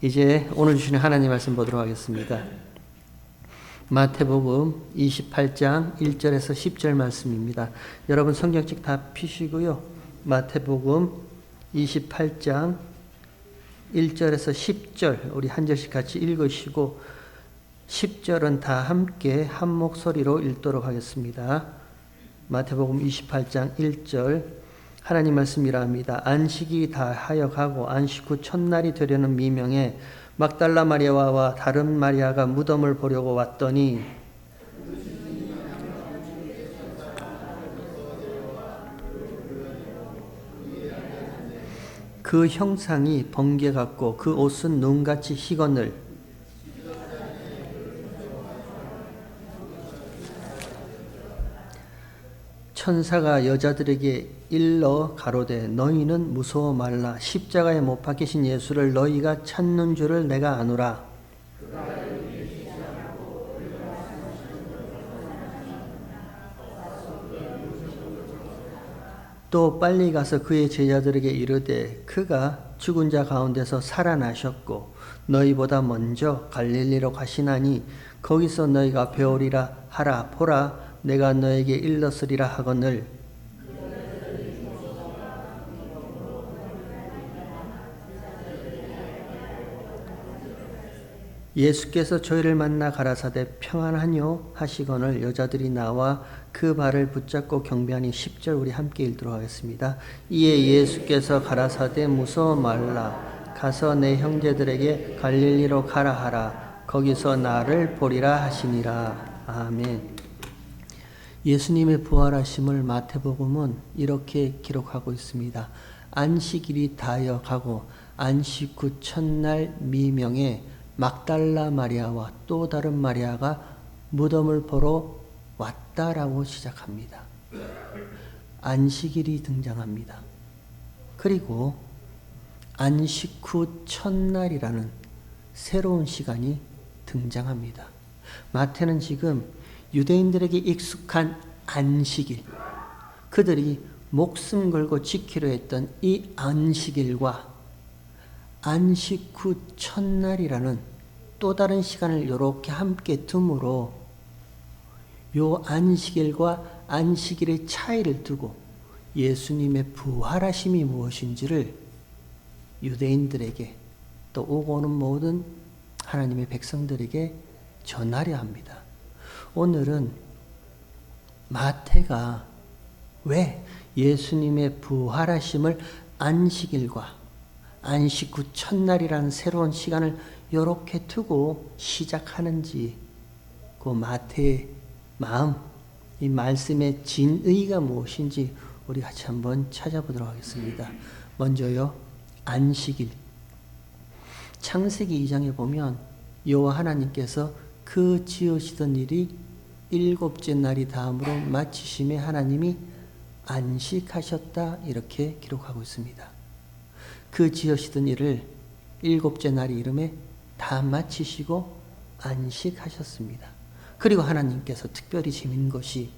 이제 오늘 주시는 하나님 말씀 보도록 하겠습니다. 마태복음 28장 1절에서 10절 말씀입니다. 여러분 성경책 다 펴시고요. 마태복음 28장 1절에서 10절 우리 한 절씩 같이 읽으시고 10절은 다 함께 한 목소리로 읽도록 하겠습니다. 마태복음 28장 1절 하나님 말씀이라 합니다. 안식이 다하여 가고 안식 후 첫날이 되려는 미명에 막달라 마리아와 다른 마리아가 무덤을 보려고 왔더니 그 형상이 번개 같고 그 옷은 눈같이 희거늘 천사가 여자들에게 일러 가로되 너희는 무서워 말라 십자가에 못 박히신 예수를 너희가 찾는 줄을 내가 아노라. 또 빨리 가서 그의 제자들에게 이르되 그가 죽은 자 가운데서 살아나셨고 너희보다 먼저 갈릴리로 가시나니 거기서 너희가 배우리라 하라. 보라 내가 너에게 일렀으리라 하거늘 예수께서 저희를 만나 가라사대 평안하뇨 하시거늘 여자들이 나와 그 발을 붙잡고 경배하니 10절 우리 함께 읽도록 하겠습니다. 이에 예수께서 가라사대 무서워 말라 가서 내 형제들에게 갈릴리로 가라 하라. 거기서 나를 보리라 하시니라. 아멘. 예수님의 부활하심을 마태복음은 이렇게 기록하고 있습니다. 안식일이 다하여 가고 안식 후 첫날 미명에 막달라 마리아와 또 다른 마리아가 무덤을 보러 왔다라고 시작합니다. 안식일이 등장합니다. 그리고 안식 후 첫날이라는 새로운 시간이 등장합니다. 마태는 지금 유대인들에게 익숙한 안식일, 그들이 목숨 걸고 지키려 했던 이 안식일과 안식 후 첫날이라는 또 다른 시간을 이렇게 함께 둠으로 요 안식일과 안식일의 차이를 두고 예수님의 부활하심이 무엇인지를 유대인들에게 또 오고 오는 모든 하나님의 백성들에게 전하려 합니다. 오늘은 마태가 왜 예수님의 부활하심을 안식일과 안식 후 첫날이라는 새로운 시간을 이렇게 두고 시작하는지 그 마태의 마음, 이 말씀의 진의가 무엇인지 우리 같이 한번 찾아보도록 하겠습니다. 먼저요, 안식일. 창세기 2장에 보면 여호와 하나님께서 그 지으시던 일이 일곱째 날이 다음으로 마치심에 하나님이 안식하셨다 이렇게 기록하고 있습니다. 그 지으시던 일을 일곱째 날이 이름에 다 마치시고 안식하셨습니다. 그리고 하나님께서 특별히 재미있는 것이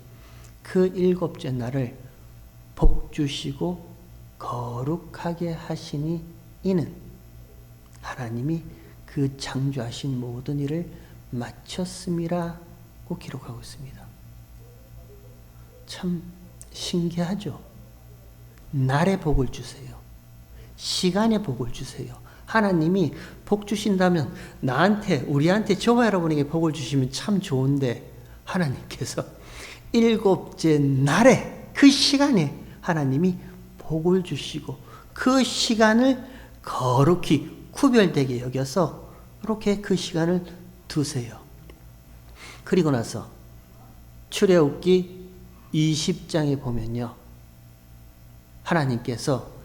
그 일곱째 날을 복 주시고 거룩하게 하시니 이는 하나님이 그 창조하신 모든 일을 마쳤음이라고 기록하고 있습니다. 참 신기하죠? 날의 복을 주세요. 시간의 복을 주세요. 하나님이 복 주신다면 나한테, 우리한테, 저와 여러분에게 복을 주시면 참 좋은데 하나님께서 일곱째 날에 그 시간에 하나님이 복을 주시고 그 시간을 거룩히 구별되게 여겨서 이렇게 그 시간을 두세요. 그리고 나서 출애굽기 20장에 보면요, 하나님께서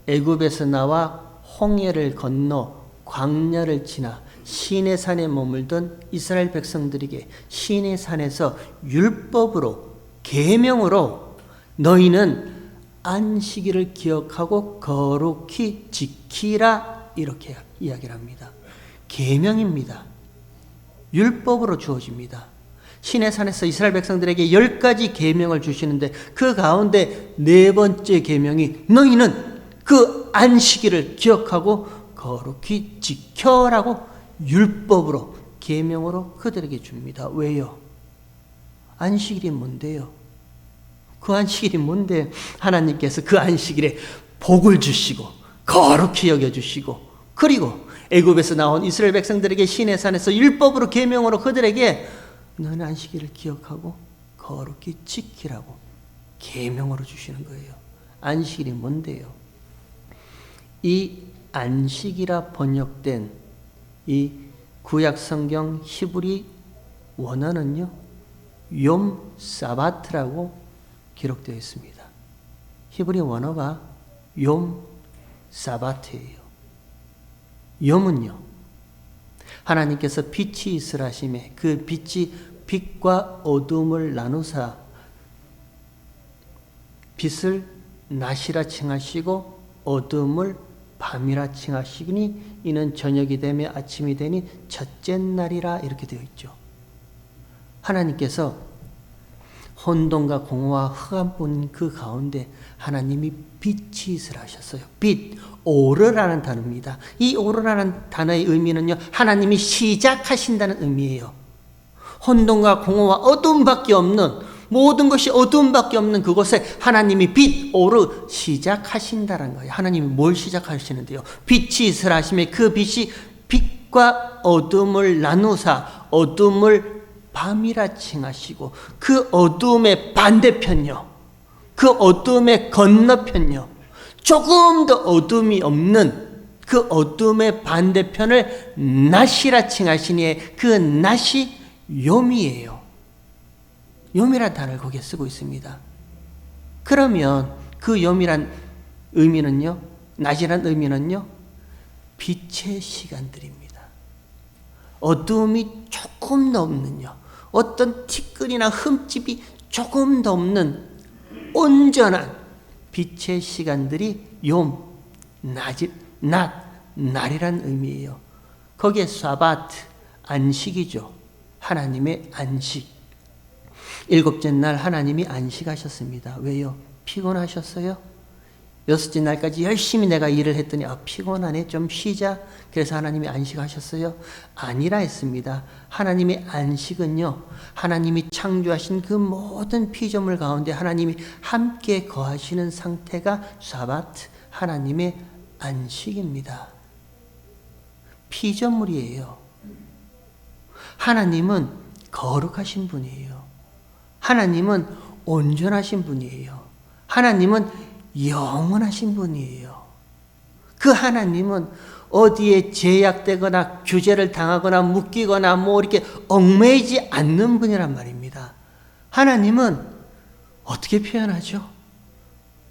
애굽에서 나와 홍해를 건너 광야를 지나 시내산에 머물던 이스라엘 백성들에게 시내산에서 율법으로 계명으로 너희는 안식일을 기억하고 거룩히 지키라 이렇게 이야기를 합니다. 계명입니다. 율법으로 주어집니다. 시내산에서 이스라엘 백성들에게 10가지 계명을 주시는데 그 가운데 4번째 계명이 너희는 그 안식일을 기억하고 거룩히 지켜라고 율법으로 계명으로 그들에게 줍니다. 왜요? 안식일이 뭔데요? 그 안식일이 뭔데 하나님께서 그 안식일에 복을 주시고 거룩히 여겨주시고 그리고 애굽에서 나온 이스라엘 백성들에게 시내산에서 율법으로 계명으로 그들에게 너는 안식일을 기억하고 거룩히 지키라고 계명으로 주시는 거예요. 안식일이 뭔데요? 이 안식이라 번역된 이 구약 성경 히브리 원어는요, 욤 사바트라고 기록되어 있습니다. 히브리 원어가 욤 사바트예요. 욤은요, 하나님께서 빛이 있으라 하심에 그 빛이 빛과 어둠을 나누사 빛을 낮이라 칭하시고 어둠을 밤이라 칭하시니 이는 저녁이 되며 아침이 되니 첫째 날이라 이렇게 되어 있죠. 하나님께서 혼돈과 공허와 흑암뿐인 그 가운데 하나님이 빛이 있으라 하셨어요. 빛, 오르라는 단어입니다. 이 오르라는 단어의 의미는요, 하나님이 시작하신다는 의미예요. 혼돈과 공허와 어둠밖에 없는, 모든 것이 어둠밖에 없는 그곳에 하나님이 빛, 오르 시작하신다는 거예요. 하나님이 뭘 시작하시는데요? 빛이 있으라 하시며 그 빛이 빛과 어둠을 나누사 어둠을 밤이라 칭하시고 그 어둠의 반대편요, 그 어둠의 건너편요, 조금 더 어둠이 없는 그 어둠의 반대편을 낮이라 칭하시니 그 낮이 욤이에요. 욤이라는 단어를 거기에 쓰고 있습니다. 그러면 그 욤이란 의미는요, 낮이란 의미는요, 빛의 시간들입니다. 어둠이 조금 더 없는요, 어떤 티끌이나 흠집이 조금 더 없는 온전한 빛의 시간들이 욤, 날이란 의미예요. 거기에 사바트, 안식이죠. 하나님의 안식. 일곱째 날 하나님이 안식하셨습니다. 왜요? 피곤하셨어요? 여섯째 날까지 열심히 내가 일을 했더니 피곤하네, 좀 쉬자. 그래서 하나님이 안식하셨어요? 아니라 했습니다. 하나님의 안식은요, 하나님이 창조하신 그 모든 피조물 가운데 하나님이 함께 거하시는 상태가 사바트, 하나님의 안식입니다. 피조물이에요. 하나님은 거룩하신 분이에요. 하나님은 온전하신 분이에요. 하나님은 영원하신 분이에요. 그 하나님은 어디에 제약되거나 규제를 당하거나 묶이거나 이렇게 얽매이지 않는 분이란 말입니다. 하나님은 어떻게 표현하죠?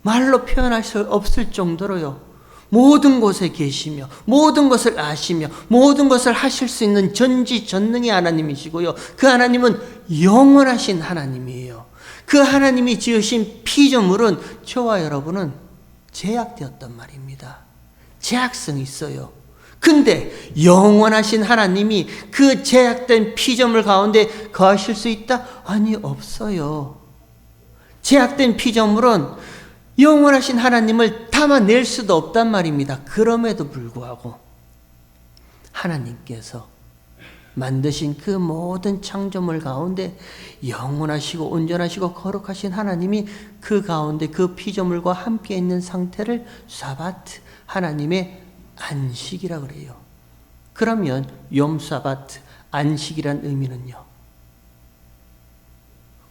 말로 표현할 수 없을 정도로요, 모든 곳에 계시며 모든 것을 아시며 모든 것을 하실 수 있는 전지전능의 하나님이시고요, 그 하나님은 영원하신 하나님이에요. 그 하나님이 지으신 피조물은 저와 여러분은 제약되었단 말입니다. 제약성이 있어요. 근데 영원하신 하나님이 그 제약된 피조물 가운데 거하실 수 있다? 아니, 없어요. 제약된 피조물은 영원하신 하나님을 담아낼 수도 없단 말입니다. 그럼에도 불구하고 하나님께서 만드신 그 모든 창조물 가운데 영원하시고 온전하시고 거룩하신 하나님이 그 가운데 그 피조물과 함께 있는 상태를 사바트, 하나님의 안식이라 그래요. 그러면 욤 사바트, 안식이란 의미는요,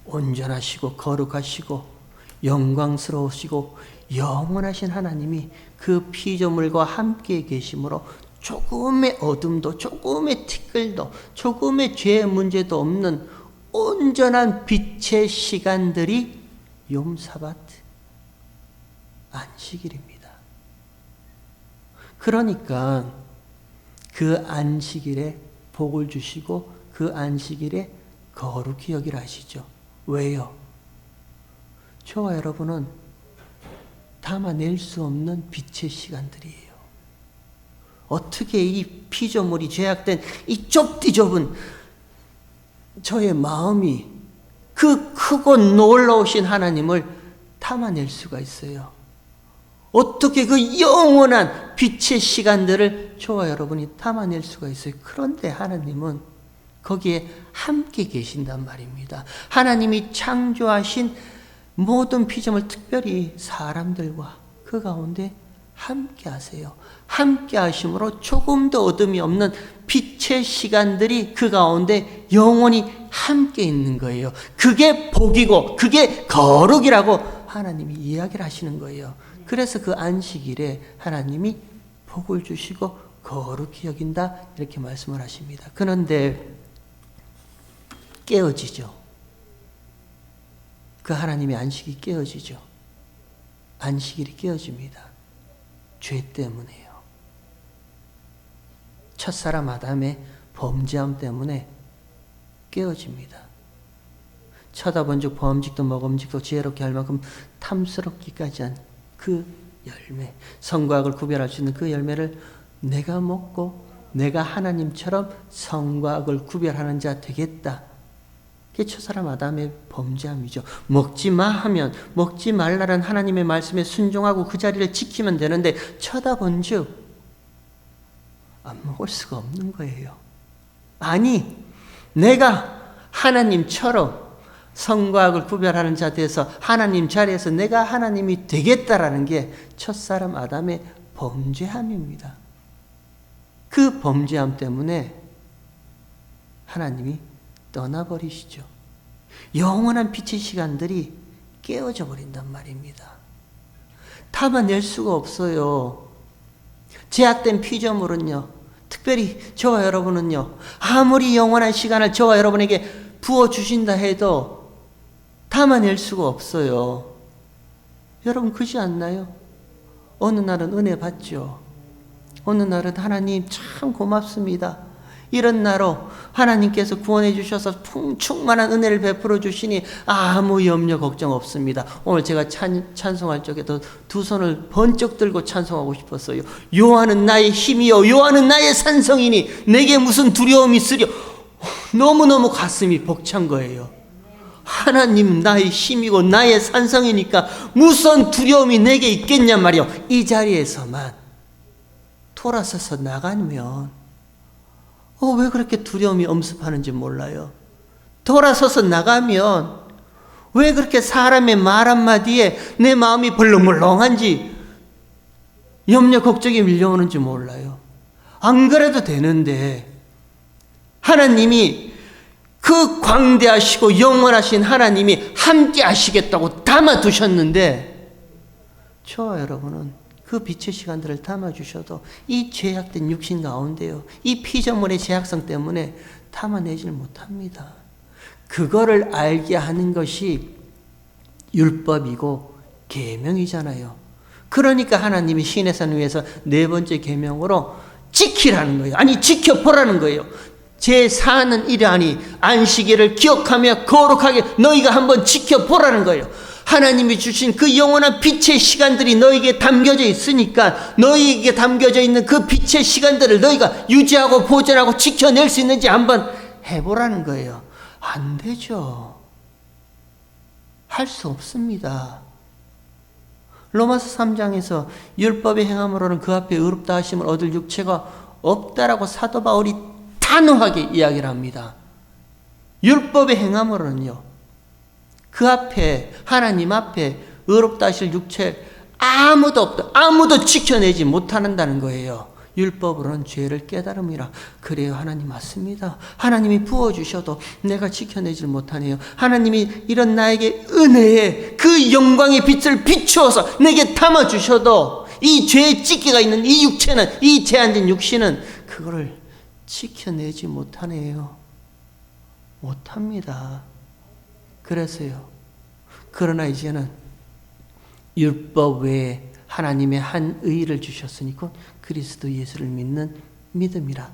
온전하시고 거룩하시고 영광스러우시고 영원하신 하나님이 그 피조물과 함께 계심으로 조금의 어둠도 조금의 티끌도 조금의 죄의 문제도 없는 온전한 빛의 시간들이 욤 사바트, 안식일입니다. 그러니까 그 안식일에 복을 주시고 그 안식일에 거룩히 여기라 하시죠. 왜요? 저와 여러분은 담아낼 수 없는 빛의 시간들이에요. 어떻게 이 피조물이 죄악된 이 좁디 좁은 저의 마음이 그 크고 놀라우신 하나님을 담아낼 수가 있어요? 어떻게 그 영원한 빛의 시간들을 저와 여러분이 담아낼 수가 있어요? 그런데 하나님은 거기에 함께 계신단 말입니다. 하나님이 창조하신 모든 피조물, 특별히 사람들과 그 가운데 함께 하세요. 함께 하심으로 조금 더 어둠이 없는 빛의 시간들이 그 가운데 영원히 함께 있는 거예요. 그게 복이고 그게 거룩이라고 하나님이 이야기를 하시는 거예요. 그래서 그 안식일에 하나님이 복을 주시고 거룩히 여긴다 이렇게 말씀을 하십니다. 그런데 깨어지죠. 그 하나님의 안식이 깨어지죠. 안식일이 깨어집니다. 죄 때문에요. 첫사람 아담의 범죄함 때문에 깨어집니다. 쳐다본 즉 범직도 먹음직도 지혜롭게 할 만큼 탐스럽기까지 한 그 열매, 선과 악을 구별할 수 있는 그 열매를 내가 먹고 내가 하나님처럼 선과 악을 구별하는 자 되겠다. 그게 첫사람 아담의 범죄함이죠. 먹지 마 하면 먹지 말라는 하나님의 말씀에 순종하고 그 자리를 지키면 되는데 쳐다본 즉 안 먹을 수가 없는 거예요. 아니, 내가 하나님처럼 선과 악을 구별하는 자 돼서 하나님 자리에서 내가 하나님이 되겠다라는 게 첫사람 아담의 범죄함입니다. 그 범죄함 때문에 하나님이 떠나버리시죠. 영원한 빛의 시간들이 깨어져 버린단 말입니다. 담아낼 수가 없어요. 제약된 피조물은요, 특별히 저와 여러분은요, 아무리 영원한 시간을 저와 여러분에게 부어주신다 해도 담아낼 수가 없어요. 여러분 그렇지 않나요? 어느 날은 은혜 받죠. 어느 날은 하나님 참 고맙습니다. 이런 날로 하나님께서 구원해 주셔서 충만한 은혜를 베풀어 주시니 아무 염려 걱정 없습니다. 오늘 제가 찬송할 적에도 두 손을 번쩍 들고 찬송하고 싶었어요. 여호와는 나의 힘이요 여호와는 나의 산성이니 내게 무슨 두려움이 있으랴. 너무너무 가슴이 벅찬 거예요. 하나님 나의 힘이고 나의 산성이니까 무슨 두려움이 내게 있겠냔 말이요. 이 자리에서만 돌아서서 나가면 왜 그렇게 두려움이 엄습하는지 몰라요. 돌아서서 나가면 왜 그렇게 사람의 말 한마디에 내 마음이 벌렁벌렁한지 염려 걱정이 밀려오는지 몰라요. 안 그래도 되는데 하나님이 그 광대하시고 영원하신 하나님이 함께 하시겠다고 담아두셨는데 저와 여러분은 그 빛의 시간들을 담아주셔도 이 죄악된 육신 가운데요, 이 피조물의 죄악성 때문에 담아내질 못합니다. 그거를 알게 하는 것이 율법이고 계명이잖아요. 그러니까 하나님이 시내산 위에서 네 번째 계명으로 지키라는 거예요. 아니 지켜보라는 거예요. 제4는 이러하니 안식일을 기억하며 거룩하게 너희가 한번 지켜보라는 거예요. 하나님이 주신 그 영원한 빛의 시간들이 너희에게 담겨져 있으니까 너희에게 담겨져 있는 그 빛의 시간들을 너희가 유지하고 보존하고 지켜낼 수 있는지 한번 해보라는 거예요. 안 되죠. 할 수 없습니다. 로마서 3장에서 율법의 행함으로는 그 앞에 의롭다 하심을 얻을 육체가 없다라고 사도 바울이 단호하게 이야기를 합니다. 율법의 행함으로는요, 그 앞에 하나님 앞에 의롭다 하실 육체 아무도 없다. 아무도 지켜내지 못한다는 거예요. 율법으로는 죄를 깨달음이라. 그래요. 하나님 맞습니다. 하나님이 부어주셔도 내가 지켜내질 못하네요. 하나님이 이런 나에게 은혜의 그 영광의 빛을 비추어서 내게 담아주셔도 이 죄의 찢기가 있는 이 육체는, 이 제한된 육신은 그거를 지켜내지 못하네요. 못합니다. 그래서요. 그러나 이제는 율법 외에 하나님의 한 의를 주셨으니 곧 그리스도 예수를 믿는 믿음이라.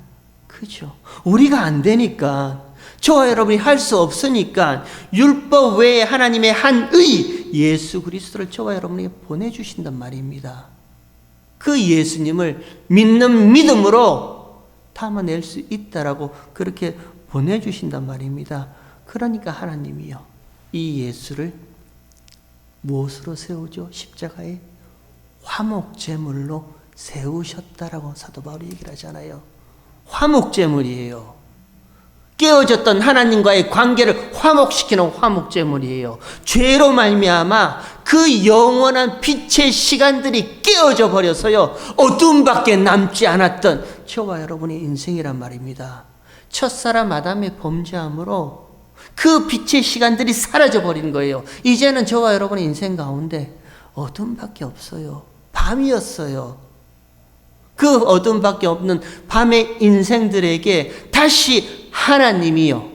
그죠? 우리가 안 되니까, 저와 여러분이 할 수 없으니까 율법 외에 하나님의 한 의, 예수 그리스도를 저와 여러분에게 보내주신단 말입니다. 그 예수님을 믿는 믿음으로 담아낼 수 있다라고 그렇게 보내주신단 말입니다. 그러니까 하나님이요, 이 예수를 무엇으로 세우죠? 십자가에 화목제물로 세우셨다라고 사도 바울이 얘기를 하잖아요. 화목제물이에요. 깨어졌던 하나님과의 관계를 화목시키는 화목제물이에요. 죄로 말미암아 그 영원한 빛의 시간들이 깨어져 버려서요, 어둠밖에 남지 않았던 저와 여러분의 인생이란 말입니다. 첫사람 아담의 범죄함으로 그 빛의 시간들이 사라져 버린 거예요. 이제는 저와 여러분의 인생 가운데 어둠밖에 없어요. 밤이었어요. 그 어둠밖에 없는 밤의 인생들에게 다시 하나님이요,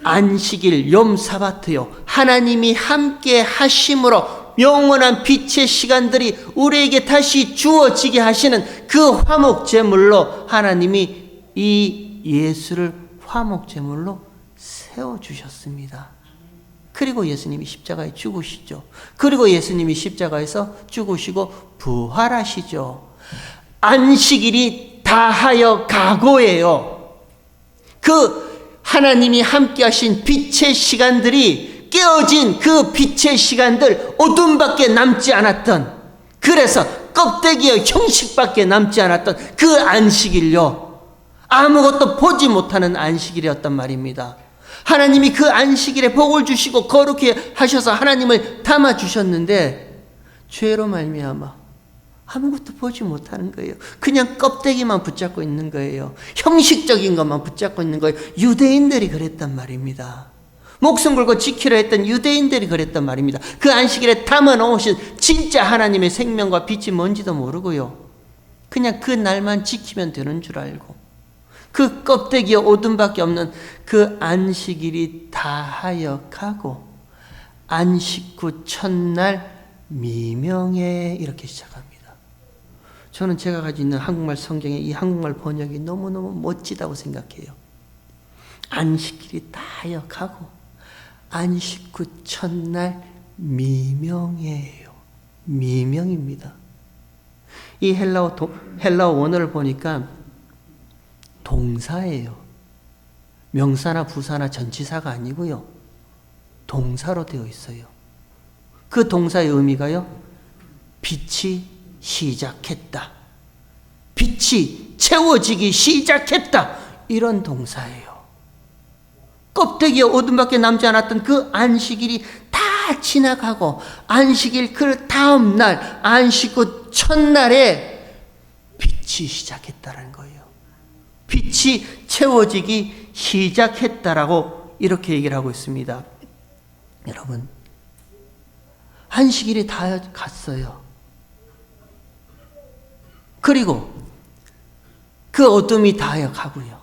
안식일, 염사바트요, 하나님이 함께 하심으로 영원한 빛의 시간들이 우리에게 다시 주어지게 하시는 그 화목제물로 하나님이 이 예수를 화목제물로 세워주셨습니다. 그리고 예수님이 십자가에 죽으시죠. 그리고 예수님이 십자가에서 죽으시고 부활하시죠. 안식일이 다하여 가고예요. 그 하나님이 함께 하신 빛의 시간들이, 깨어진 그 빛의 시간들, 어둠밖에 남지 않았던, 그래서 껍데기와 형식밖에 남지 않았던 그 안식일요, 아무것도 보지 못하는 안식일이었단 말입니다. 하나님이 그 안식일에 복을 주시고 거룩히 하셔서 하나님을 담아 주셨는데 죄로 말미암아 아무것도 보지 못하는 거예요. 그냥 껍데기만 붙잡고 있는 거예요. 형식적인 것만 붙잡고 있는 거예요. 유대인들이 그랬단 말입니다. 목숨 걸고 지키려 했던 유대인들이 그랬단 말입니다. 그 안식일에 담아 놓으신 진짜 하나님의 생명과 빛이 뭔지도 모르고요, 그냥 그 날만 지키면 되는 줄 알고, 그 껍데기와 어둠밖에 없는 그 안식일이 다하여 가고 안식 후 첫날 미명에, 이렇게 시작합니다. 저는 제가 가지고 있는 한국말 성경의 이 한국말 번역이 너무너무 멋지다고 생각해요. 안식일이 다하여 가고 안식 후 첫날 미명이에요. 미명입니다. 이 헬라어 원어를 보니까 동사예요. 명사나 부사나 전치사가 아니고요, 동사로 되어 있어요. 그 동사의 의미가요, 빛이 시작했다, 빛이 채워지기 시작했다, 이런 동사예요. 껍데기와 어둠밖에 남지 않았던 그 안식일이 다 지나가고 안식일 그 다음 날, 안식 후 첫날에 빛이 시작했다는 거예요. 빛이 채워지기 시작했다라고 이렇게 얘기를 하고 있습니다. 여러분, 안식일이 다 갔어요. 그리고 그 어둠이 다하여 가고요,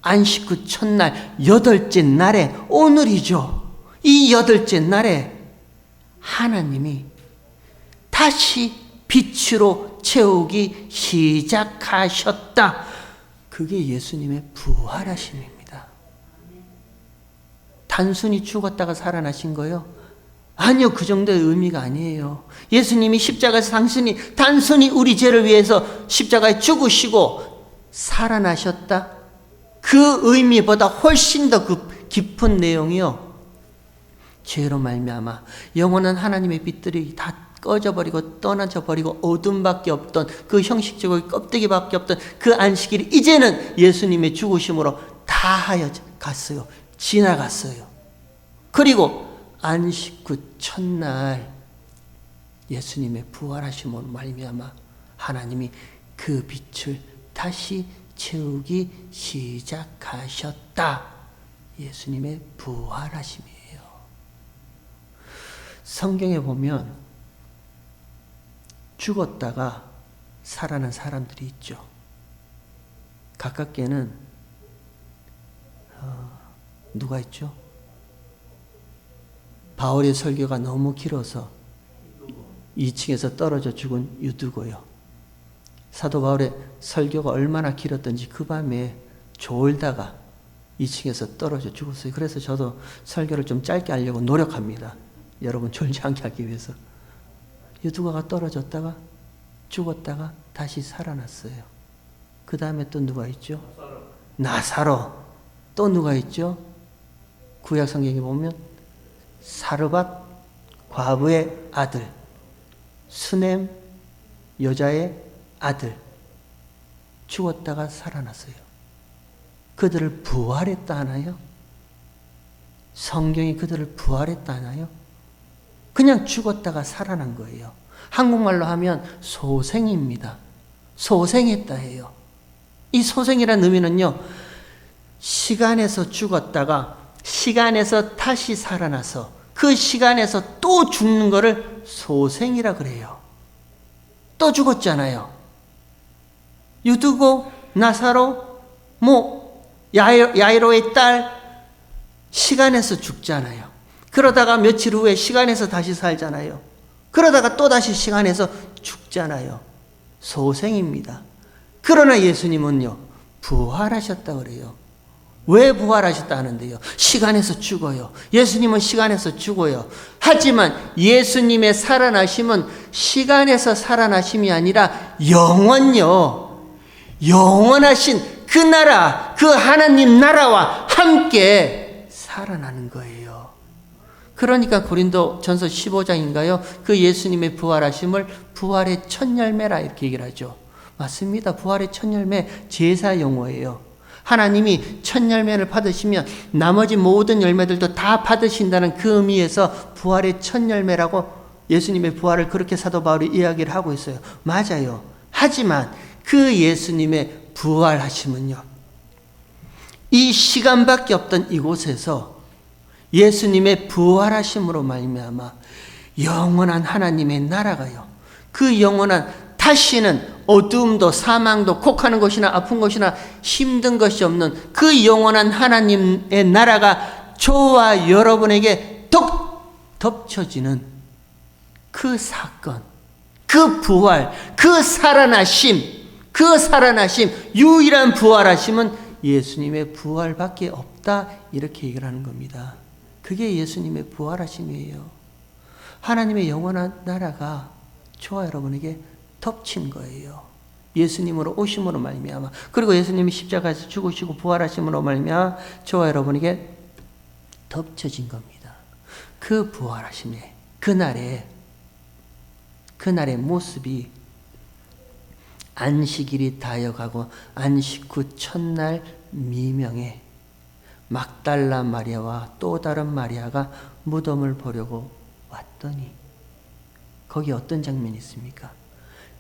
안식 후 첫날, 여덟째 날에, 오늘이죠. 이 여덟째 날에 하나님이 다시 빛으로 채우기 시작하셨다. 그게 예수님의 부활하심입니다. 단순히 죽었다가 살아나신 거요? 아니요, 그 정도의 의미가 아니에요. 예수님이 십자가에서 단순히 우리 죄를 위해서 십자가에 죽으시고 살아나셨다, 그 의미보다 훨씬 더 깊은 내용이요, 죄로 말미암아 영원한 하나님의 빛들이 다 꺼져버리고 떠나져 버리고 어둠밖에 없던 그 형식적으로 껍데기밖에 없던 그 안식일이 이제는 예수님의 죽으심으로 다하여 갔어요. 지나갔어요. 그리고 안식 후 첫날 예수님의 부활하심으로 말미암아 하나님이 그 빛을 다시 채우기 시작하셨다. 예수님의 부활하심이에요. 성경에 보면 죽었다가 살아난 사람들이 있죠. 가깝게는 누가 있죠? 바울의 설교가 너무 길어서 2층에서 떨어져 죽은 유두고요. 사도 바울의 설교가 얼마나 길었던지 그 밤에 졸다가 2층에서 떨어져 죽었어요. 그래서 저도 설교를 좀 짧게 하려고 노력합니다. 여러분 졸지 않게 하기 위해서. 유두가가 떨어졌다가 죽었다가 다시 살아났어요. 그 다음에 또 누가 있죠? 나사로. 또 누가 있죠? 구약 성경에 보면 사르밧 과부의 아들 수넴 여자의 아들 죽었다가 살아났어요. 그들을 부활했다 하나요? 성경이 그들을 부활했다 하나요? 그냥 죽었다가 살아난 거예요. 한국말로 하면 소생입니다. 소생했다 해요. 이 소생이라는 의미는요, 시간에서 죽었다가 시간에서 다시 살아나서 그 시간에서 또 죽는 거를 소생이라 그래요. 또 죽었잖아요. 유두고, 나사로, 야이로의 딸, 시간에서 죽잖아요. 그러다가 며칠 후에 시간에서 다시 살잖아요. 그러다가 또 다시 시간에서 죽잖아요. 소생입니다. 그러나 예수님은요, 부활하셨다 그래요. 왜 부활하셨다 하는데요? 시간에서 죽어요. 예수님은 시간에서 죽어요. 하지만 예수님의 살아나심은 시간에서 살아나심이 아니라 영원하신 그 나라, 그 하나님 나라와 함께 살아나는 거예요. 그러니까 고린도전서 15장인가요? 그 예수님의 부활하심을 부활의 첫 열매라 이렇게 얘기를 하죠. 맞습니다. 부활의 첫 열매, 제사 용어예요. 하나님이 첫 열매를 받으시면 나머지 모든 열매들도 다 받으신다는 그 의미에서 부활의 첫 열매라고 예수님의 부활을 그렇게 사도 바울이 이야기를 하고 있어요. 맞아요. 하지만 그 예수님의 부활하심은요, 이 시간밖에 없던 이곳에서 예수님의 부활하심으로 말미암아 영원한 하나님의 나라가요, 그 영원한 다시는 어두움도 사망도 곡하는 것이나 아픈 것이나 힘든 것이 없는 그 영원한 하나님의 나라가 저와 여러분에게 덮쳐지는 그 사건, 그 부활, 그 살아나심, 유일한 부활하심은 예수님의 부활밖에 없다 이렇게 얘기를 하는 겁니다. 그게 예수님의 부활하심이에요. 하나님의 영원한 나라가 저와 여러분에게 덮친 거예요. 예수님으로 오심으로 말미암아, 그리고 예수님이 십자가에서 죽으시고 부활하심으로 말미암아 저와 여러분에게 덮쳐진 겁니다. 그 부활하심의 그날의 모습이 안식일이 다여가고 안식 후 첫날 미명에 막달라 마리아와 또 다른 마리아가 무덤을 보려고 왔더니 거기 어떤 장면이 있습니까?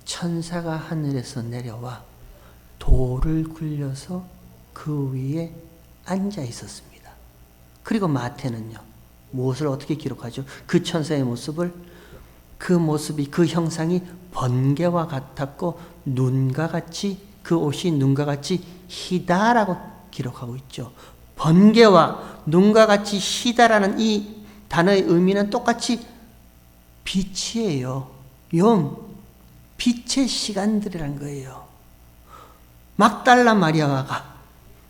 천사가 하늘에서 내려와 돌을 굴려서 그 위에 앉아 있었습니다. 그리고 마태는요, 무엇을 어떻게 기록하죠? 그 천사의 모습을, 그 모습이, 그 형상이 번개와 같았고 눈과 같이, 그 옷이 눈과 같이 희다라고 기록하고 있죠. 번개와 눈과 같이 희다라는 이 단어의 의미는 똑같이 빛이에요. 빛의 시간들이란 거예요. 막달라 마리아가,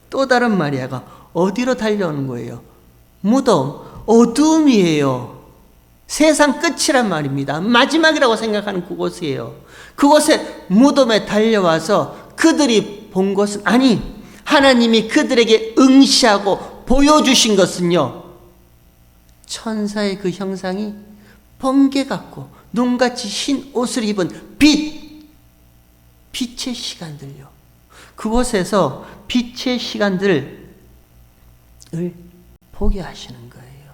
또 다른 마리아가 어디로 달려오는 거예요? 무덤, 어둠이에요. 세상 끝이란 말입니다. 마지막이라고 생각하는 그곳이에요. 그곳에 무덤에 달려와서 그들이 본 것은, 아니, 하나님이 그들에게 응시하고 보여주신 것은요, 천사의 그 형상이 번개 같고 눈같이 흰 옷을 입은 빛의 시간들요. 그곳에서 빛의 시간들을 보게 하시는 거예요.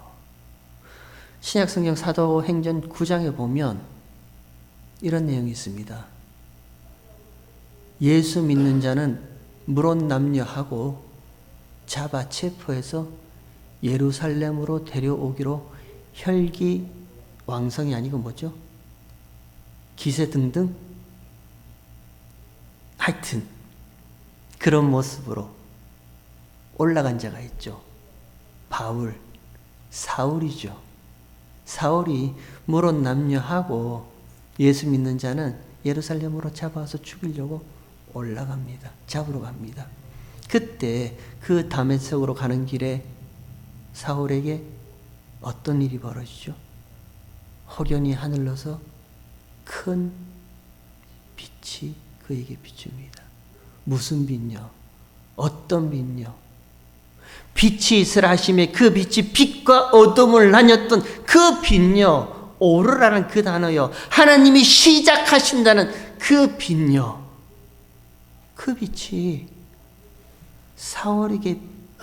신약성경 사도행전 9장에 보면 이런 내용이 있습니다. 예수 믿는 자는 물론 남녀하고 잡아 체포해서 예루살렘으로 데려오기로 혈기왕성이 아니고 뭐죠? 기세 등등? 하여튼 그런 모습으로 올라간 자가 있죠. 사울이죠. 사울이 물론 남녀하고 예수 믿는 자는 예루살렘으로 잡아서 죽이려고 올라갑니다. 잡으러 갑니다. 그때 그 다메섹으로 가는 길에 사울에게 어떤 일이 벌어지죠? 확연히 하늘로서 큰 빛이 그에게 비춥니다. 무슨 빛요? 어떤 빛요? 빛이 있으라 하심에 그 빛이 빛과 어둠을 나뉘었던 그 빛요. 오르라는 그 단어요. 하나님이 시작하신다는 그 빛요. 그 빛이 사울에게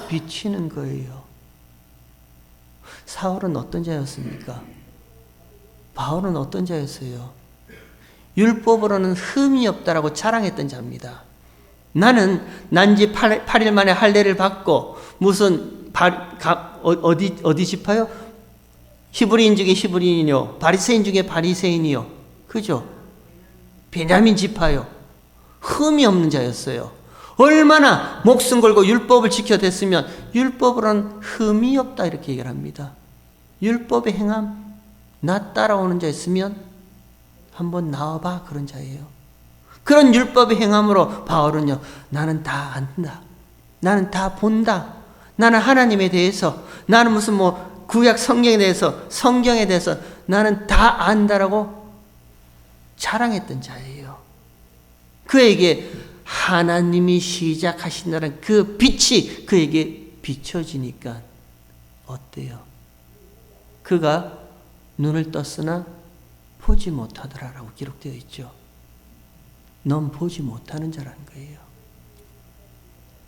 비치는 거예요. 사울은 어떤 자였습니까? 바울은 어떤 자였어요? 율법으로는 흠이 없다라고 자랑했던 자입니다. 나는 난지 8일 만에 할례를 받고 무슨 어디 지파요? 히브리인 중에 히브리인이요, 바리새인 중에 바리새인이요, 그죠? 베냐민 지파요. 흠이 없는 자였어요. 얼마나 목숨 걸고 율법을 지켜댔으면 율법으로는 흠이 없다 이렇게 얘기를 합니다. 율법의 행함 나 따라오는 자 있으면 한번 나와봐 그런 자예요. 그런 율법의 행함으로 바울은요, 나는 다 안다, 나는 다 본다, 나는 하나님에 대해서, 나는 무슨 구약 성경에 대해서, 성경에 대해서 나는 다 안다라고 자랑했던 자예요. 그에게 하나님이 시작하신다는 그 빛이 그에게 비춰지니까 어때요? 그가 눈을 떴으나 보지 못하더라라고 기록되어 있죠. 넌 보지 못하는 자라는 거예요.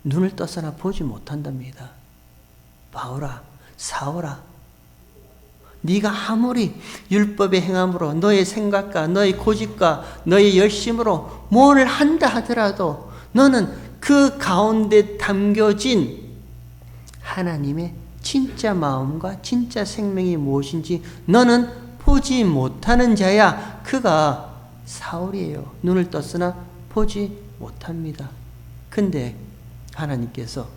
눈을 떴으나 보지 못한답니다. 바울아, 사울아, 네가 아무리 율법의 행함으로 너의 생각과 너의 고집과 너의 열심으로 뭘 한다 하더라도 너는 그 가운데 담겨진 하나님의 진짜 마음과 진짜 생명이 무엇인지 너는 보지 못하는 자야. 그가 사울이에요. 눈을 떴으나 보지 못합니다. 근데 하나님께서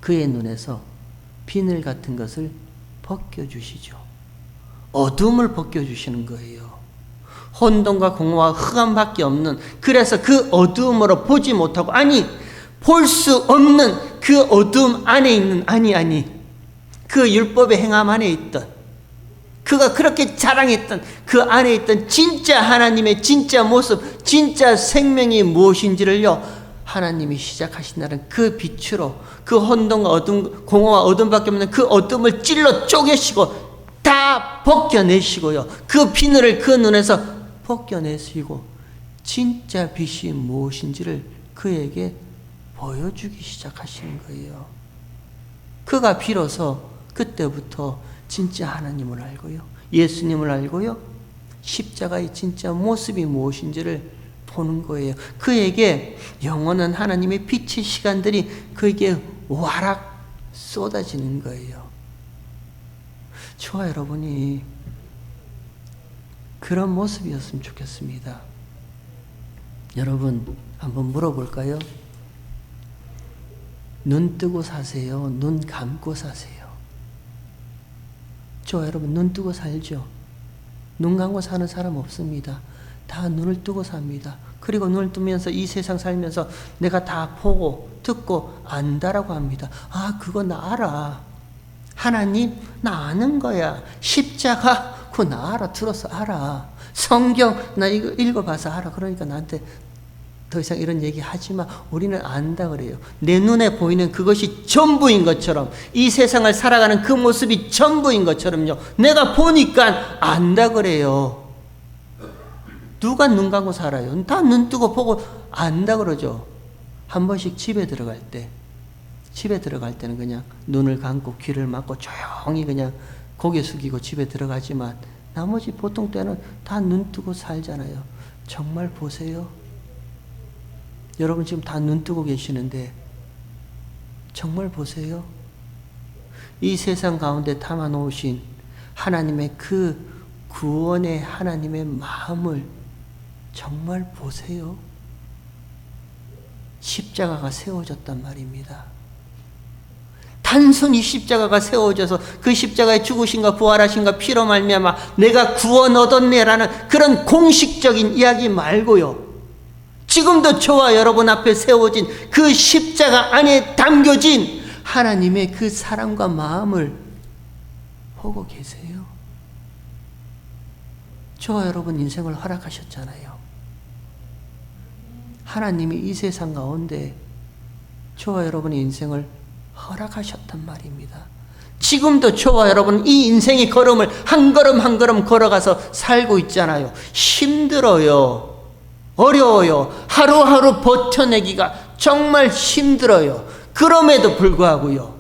그의 눈에서 비늘 같은 것을 벗겨주시죠. 어둠을 벗겨주시는 거예요. 혼돈과 공허와 흑암밖에 없는, 그래서 그 어두움으로 보지 못하고, 볼 수 없는 그 어둠 안에 있는, 그 율법의 행함 안에 있던, 그가 그렇게 자랑했던 그 안에 있던 진짜 하나님의 진짜 모습, 진짜 생명이 무엇인지를요, 하나님이 시작하신다는 그 빛으로 그 혼돈과 어둠, 공허와 어둠밖에 없는 그 어둠을 찔러 쪼개시고 다 벗겨내시고요, 그 비늘을 그 눈에서 벗겨내시고 진짜 빛이 무엇인지를 그에게 보여주기 시작하시는 거예요. 그가 비로소 그때부터 진짜 하나님을 알고요, 예수님을 알고요, 십자가의 진짜 모습이 무엇인지를 보는 거예요. 그에게 영원한 하나님의 빛의 시간들이 그에게 와락 쏟아지는 거예요. 저와 여러분이 그런 모습이었으면 좋겠습니다. 여러분 한번 물어볼까요? 눈 뜨고 사세요? 눈 감고 사세요? 저와 여러분 눈 뜨고 살죠? 눈 감고 사는 사람 없습니다. 다 눈을 뜨고 삽니다. 그리고 눈을 뜨면서 이 세상 살면서 내가 다 보고 듣고 안다라고 합니다. 그거 나 알아. 하나님 나 아는 거야. 십자가 그거 나 알아. 들어서 알아. 성경 나 이거 읽어봐서 알아. 그러니까 나한테 더 이상 이런 얘기 하지 마. 우리는 안다 그래요. 내 눈에 보이는 그것이 전부인 것처럼, 이 세상을 살아가는 그 모습이 전부인 것처럼요, 내가 보니까 안다 그래요. 누가 눈 감고 살아요? 다 눈 뜨고 보고 안다 그러죠. 한 번씩 집에 들어갈 때는 그냥 눈을 감고 귀를 막고 조용히 그냥 고개 숙이고 집에 들어가지만 나머지 보통 때는 다 눈 뜨고 살잖아요. 정말 보세요. 여러분 지금 다 눈 뜨고 계시는데 정말 보세요. 이 세상 가운데 담아 놓으신 하나님의 그 구원의 하나님의 마음을 정말 보세요. 십자가가 세워졌단 말입니다. 단순히 십자가가 세워져서 그 십자가의 죽으심과 부활하심과 피로 말미암아 내가 구원 얻었네라는 그런 공식적인 이야기 말고요, 지금도 저와 여러분 앞에 세워진 그 십자가 안에 담겨진 하나님의 그 사랑과 마음을 보고 계세요. 저와 여러분 인생을 허락하셨잖아요. 하나님이 이 세상 가운데 저와 여러분의 인생을 허락하셨단 말입니다. 지금도 저와 여러분 이 인생의 걸음을 한 걸음 한 걸음 걸어가서 살고 있잖아요. 힘들어요. 어려워요. 하루하루 버텨내기가 정말 힘들어요. 그럼에도 불구하고요,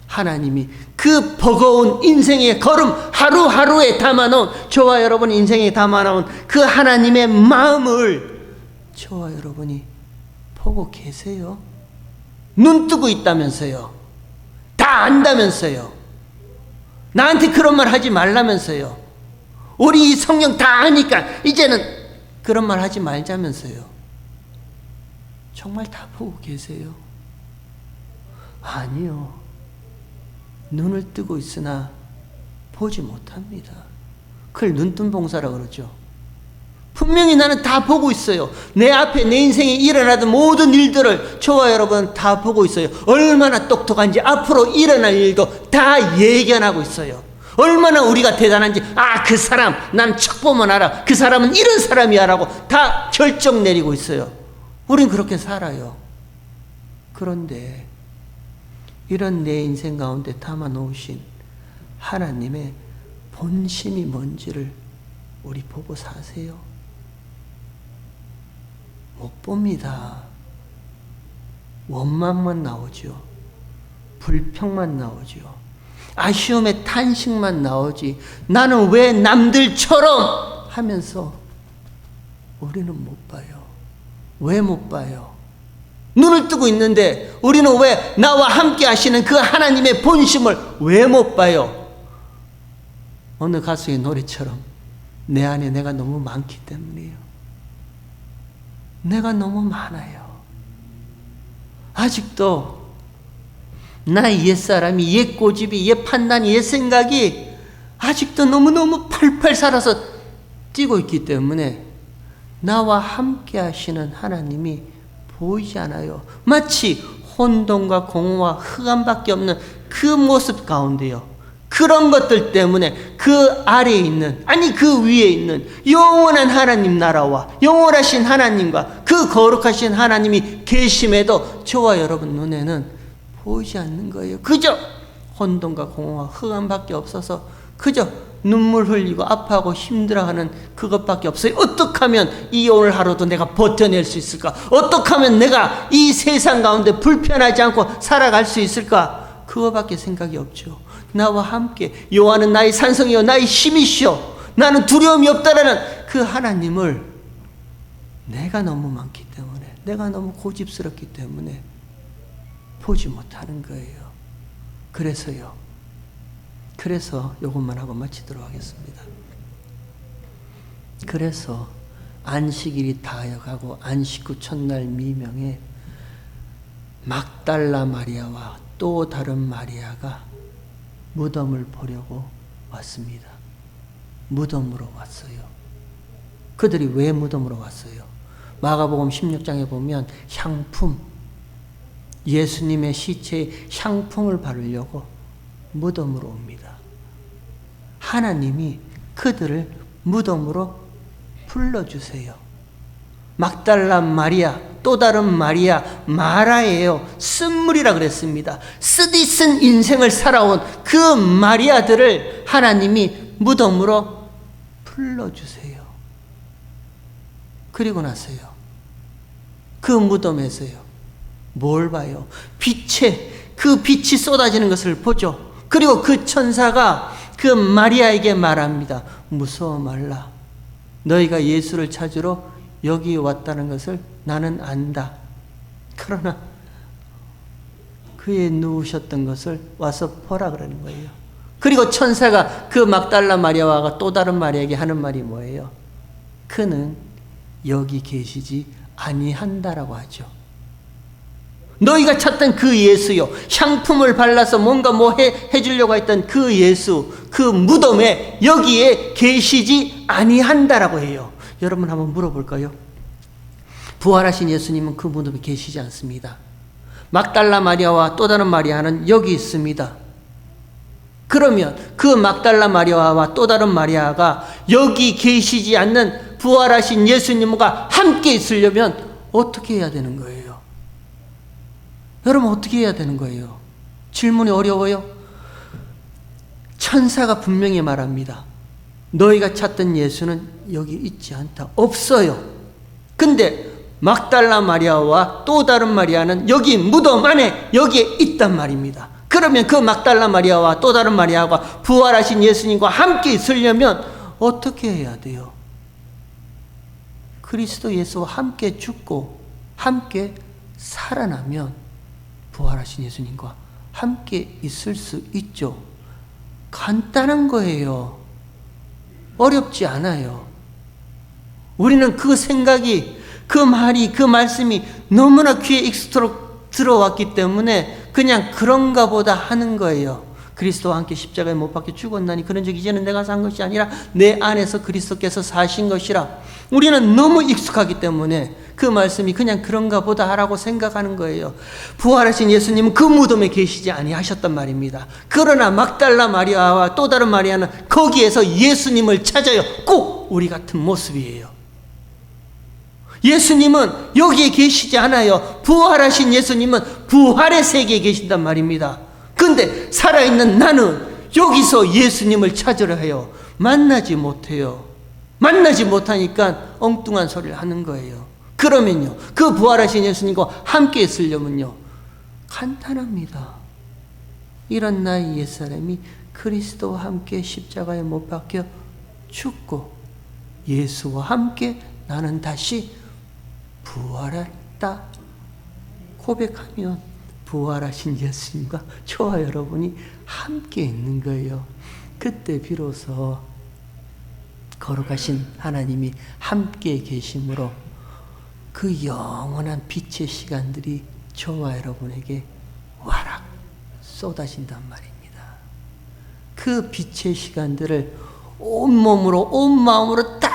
하나님이 그 버거운 인생의 걸음 하루하루에 담아놓은, 저와 여러분 인생에 담아놓은 그 하나님의 마음을 저와 여러분이 보고 계세요. 눈 뜨고 있다면서요. 다 안다면서요. 나한테 그런 말 하지 말라면서요. 우리 이 성경 다 아니까 이제는 그런 말 하지 말자면서요. 정말 다 보고 계세요? 아니요. 눈을 뜨고 있으나 보지 못합니다. 그걸 눈뜬 봉사라 그러죠. 분명히 나는 다 보고 있어요. 내 앞에 내 인생에 일어나던 모든 일들을 저와 여러분 다 보고 있어요. 얼마나 똑똑한지 앞으로 일어날 일도 다 예견하고 있어요. 얼마나 우리가 대단한지, 그 사람 난 척 보면 알아. 그 사람은 이런 사람이야 라고 다 결정 내리고 있어요. 우린 그렇게 살아요. 그런데 이런 내 인생 가운데 담아 놓으신 하나님의 본심이 뭔지를 우리 보고 사세요. 못 봅니다. 원망만 나오죠. 불평만 나오죠. 아쉬움의 탄식만 나오지, 나는 왜 남들처럼 하면서 우리는 못 봐요. 왜 못 봐요? 눈을 뜨고 있는데 우리는 왜 나와 함께 하시는 그 하나님의 본심을 왜 못 봐요? 어느 가수의 노래처럼 내 안에 내가 너무 많기 때문이에요. 내가 너무 많아요. 아직도 나의 옛사람이, 옛 고집이, 옛 판단이, 옛 생각이 아직도 너무너무 팔팔 살아서 뛰고 있기 때문에 나와 함께 하시는 하나님이 보이지 않아요. 마치 혼돈과 공허와 흑암밖에 없는 그 모습 가운데요, 그런 것들 때문에 그 아래에 있는, 아니 그 위에 있는 영원한 하나님 나라와 영원하신 하나님과 그 거룩하신 하나님이 계심에도 저와 여러분 눈에는 보이지 않는 거예요. 그저 혼돈과 공허와 흑암밖에 없어서 그저 눈물 흘리고 아파하고 힘들어하는 그것밖에 없어요. 어떻게 하면 이 오늘 하루도 내가 버텨낼 수 있을까? 어떻게 하면 내가 이 세상 가운데 불편하지 않고 살아갈 수 있을까? 그거밖에 생각이 없죠. 나와 함께 여호와는 나의 산성이요 나의 힘이시오, 나는 두려움이 없다라는 그 하나님을 내가 너무 많기 때문에, 내가 너무 고집스럽기 때문에 보지 못하는 거예요. 그래서 이것만 하고 마치도록 하겠습니다. 그래서 안식일이 다하여가고 안식 후 첫날 미명에 막달라 마리아와 또 다른 마리아가 무덤을 보려고 왔습니다. 무덤으로 왔어요. 그들이 왜 무덤으로 왔어요? 마가복음 16장에 보면 향품, 예수님의 시체에 향품을 바르려고 무덤으로 옵니다. 하나님이 그들을 무덤으로 불러주세요. 막달라 마리아, 또 다른 마리아, 마라예요. 쓴물이라 그랬습니다. 쓰디쓴 인생을 살아온 그 마리아들을 하나님이 무덤으로 불러주세요. 그리고 나서요, 그 무덤에서요 뭘 봐요? 그 빛이 쏟아지는 것을 보죠. 그리고 그 천사가 그 마리아에게 말합니다. 무서워 말라. 너희가 예수를 찾으러 여기 왔다는 것을 나는 안다. 그러나 그에 누우셨던 것을 와서 보라 그러는 거예요. 그리고 천사가 그 막달라 마리아와 또 다른 마리아에게 하는 말이 뭐예요? 그는 여기 계시지 아니한다라고 하죠. 너희가 찾던 그 예수요, 향품을 발라서 뭔가 해주려고 했던 그 예수, 그 무덤에 여기에 계시지 아니한다라고 해요. 여러분 한번 물어볼까요? 부활하신 예수님은 그 무덤에 계시지 않습니다. 막달라 마리아와 또 다른 마리아는 여기 있습니다. 그러면 그 막달라 마리아와 또 다른 마리아가 여기 계시지 않는 부활하신 예수님과 함께 있으려면 어떻게 해야 되는 거예요? 여러분 어떻게 해야 되는 거예요? 질문이 어려워요? 천사가 분명히 말합니다. 너희가 찾던 예수는 여기 있지 않다. 없어요. 근데 막달라 마리아와 또 다른 마리아는 여기 무덤 안에 여기에 있단 말입니다. 그러면 그 막달라 마리아와 또 다른 마리아가 부활하신 예수님과 함께 있으려면 어떻게 해야 돼요? 그리스도 예수와 함께 죽고 함께 살아나면 부활하신 예수님과 함께 있을 수 있죠. 간단한 거예요. 어렵지 않아요. 우리는 그 생각이, 그 말이, 그 말씀이 너무나 귀에 익숙도록 들어왔기 때문에 그냥 그런가 보다 하는 거예요. 그리스도와 함께 십자가에 못 박혀 죽었나니 그런 적 이제는 내가 산 것이 아니라 내 안에서 그리스도께서 사신 것이라. 우리는 너무 익숙하기 때문에 그 말씀이 그냥 그런가 보다 하라고 생각하는 거예요. 부활하신 예수님은 그 무덤에 계시지 아니하셨단 말입니다. 그러나 막달라 마리아와 또 다른 마리아는 거기에서 예수님을 찾아요. 꼭 우리 같은 모습이에요. 예수님은 여기에 계시지 않아요. 부활하신 예수님은 부활의 세계에 계신단 말입니다. 근데 살아있는 나는 여기서 예수님을 찾으려 해요. 만나지 못해요. 만나지 못하니까 엉뚱한 소리를 하는 거예요. 그러면요, 그 부활하신 예수님과 함께 있으려면요, 간단합니다. 이런 나의 옛사람이 그리스도와 함께 십자가에 못 박혀 죽고 예수와 함께 나는 다시 부활했다 고백하면 부활하신 예수님과 저와 여러분이 함께 있는 거예요. 그때 비로소 거룩하신 하나님이 함께 계심으로 그 영원한 빛의 시간들이 저와 여러분에게 와락 쏟아진단 말입니다. 그 빛의 시간들을 온몸으로 온 마음으로 다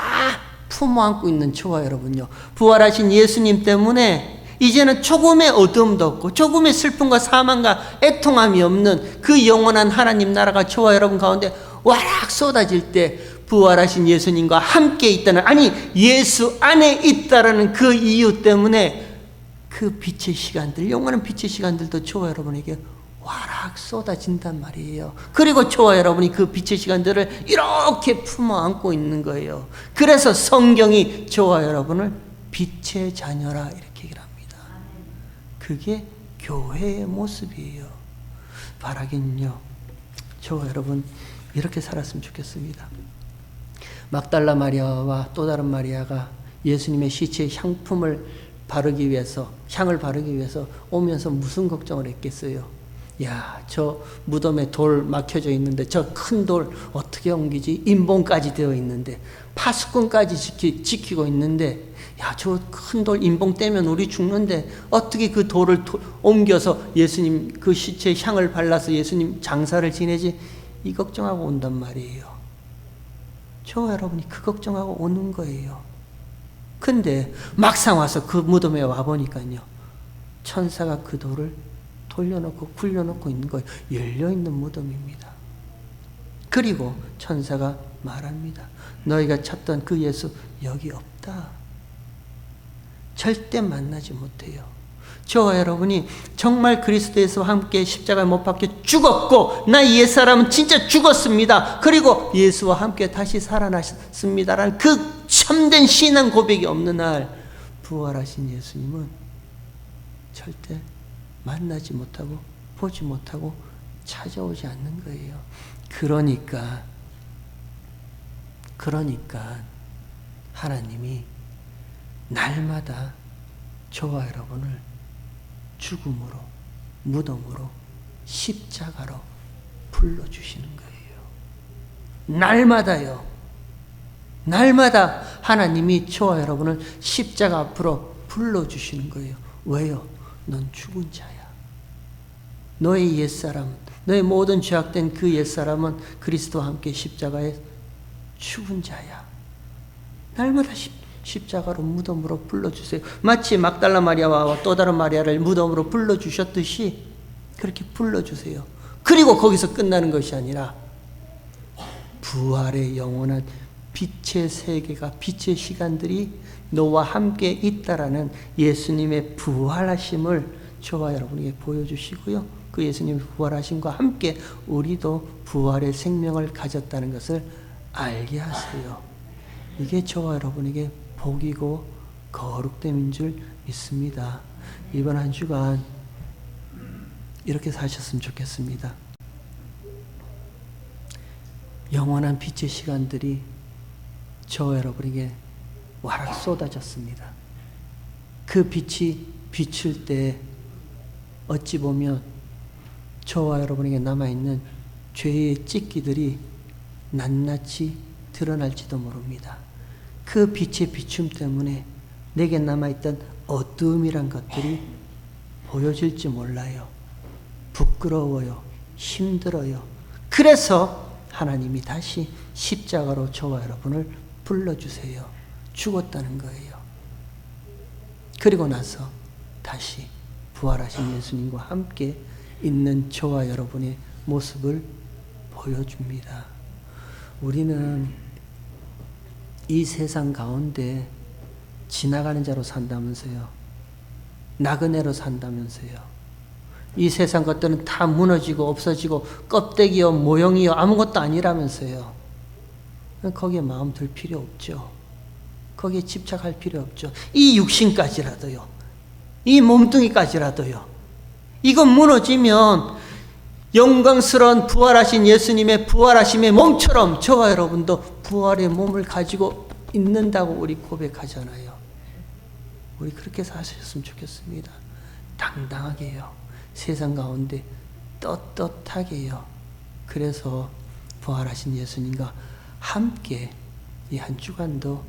품어안고 있는 저와 여러분요, 부활하신 예수님 때문에 이제는 조금의 어둠도 없고 조금의 슬픔과 사망과 애통함이 없는 그 영원한 하나님 나라가 저와 여러분 가운데 와락 쏟아질 때 부활하신 예수님과 함께 있다는, 아니 예수 안에 있다라는 그 이유 때문에 그 빛의 시간들, 영원한 빛의 시간들도 저와 여러분에게 와락 쏟아진단 말이에요. 그리고 저와 여러분이 그 빛의 시간들을 이렇게 품어 안고 있는 거예요. 그래서 성경이 저와 여러분을 빛의 자녀라 이렇게 얘기를 합니다. 그게 교회의 모습이에요. 바라기는요, 저와 여러분 이렇게 살았으면 좋겠습니다. 막달라 마리아와 또 다른 마리아가 예수님의 시체에 향품을 바르기 위해서, 향을 바르기 위해서 오면서 무슨 걱정을 했겠어요? 야, 저 무덤에 돌 막혀져 있는데 저 큰 돌 어떻게 옮기지? 인봉까지 되어 있는데 파수꾼까지 지키고 있는데, 야, 저 큰 돌 인봉 떼면 우리 죽는데 어떻게 그 돌을 옮겨서 예수님 그 시체에 향을 발라서 예수님 장사를 지내지? 이 걱정하고 온단 말이에요. 저와 여러분이 그 걱정하고 오는 거예요. 근데 막상 와서 그 무덤에 와보니까요, 천사가 그 돌을 돌려놓고 굴려놓고 있는 거예요. 열려있는 무덤입니다. 그리고 천사가 말합니다. 너희가 찾던 그 예수 여기 없다. 절대 만나지 못해요. 저와 여러분이 정말 그리스도에서 함께 십자가에 못 박혀 죽었고 나의 옛사람은 진짜 죽었습니다. 그리고 예수와 함께 다시 살아나셨습니다라는 그 참된 신앙 고백이 없는 날 부활하신 예수님은 절대 만나지 못하고 보지 못하고 찾아오지 않는 거예요. 그러니까 하나님이 날마다 저와 여러분을 죽음으로, 무덤으로, 십자가로 불러주시는 거예요. 날마다요. 날마다 하나님이 저와 여러분을 십자가 앞으로 불러주시는 거예요. 왜요? 넌 죽은 자야. 너의 옛사람, 너의 모든 죄악된 그 옛사람은 그리스도와 함께 십자가에 죽은 자야. 날마다 십자가로 무덤으로 불러주세요. 마치 막달라 마리아와 또 다른 마리아를 무덤으로 불러주셨듯이 그렇게 불러주세요. 그리고 거기서 끝나는 것이 아니라 부활의 영원한 빛의 세계가, 빛의 시간들이 너와 함께 있다라는 예수님의 부활하심을 저와 여러분에게 보여주시고요, 그 예수님이 부활하심과 함께 우리도 부활의 생명을 가졌다는 것을 알게 하세요. 이게 저와 여러분에게 복이고 거룩됨인 줄 믿습니다. 이번 한 주간 이렇게 사셨으면 좋겠습니다. 영원한 빛의 시간들이 저와 여러분에게 와락 쏟아졌습니다. 그 빛이 비출 때 어찌 보면 저와 여러분에게 남아있는 죄의 찢기들이 낱낱이 드러날지도 모릅니다. 그 빛의 비춤 때문에 내게 남아있던 어두움이란 것들이 보여질지 몰라요. 부끄러워요. 힘들어요. 그래서 하나님이 다시 십자가로 저와 여러분을 불러주세요. 죽었다는 거예요. 그리고 나서 다시 부활하신 예수님과 함께 있는 저와 여러분의 모습을 보여줍니다. 우리는 이 세상 가운데 지나가는 자로 산다면서요. 나그네로 산다면서요. 이 세상 것들은 다 무너지고 없어지고 껍데기요 모형이요 아무것도 아니라면서요. 거기에 마음 들 필요 없죠. 거기에 집착할 필요 없죠. 이 육신까지라도요. 이 몸뚱이까지라도요. 이거 무너지면 영광스러운 부활하신 예수님의 부활하심의 몸처럼 저와 여러분도 부활의 몸을 가지고 있는다고 우리 고백하잖아요. 우리 그렇게 사셨으면 좋겠습니다. 당당하게요. 세상 가운데 떳떳하게요. 그래서 부활하신 예수님과 함께 이 한 주간도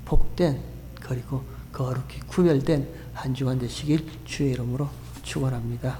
복된 그리고 거룩히 구별된 한 주간 되시길 주의 이름으로 축원합니다.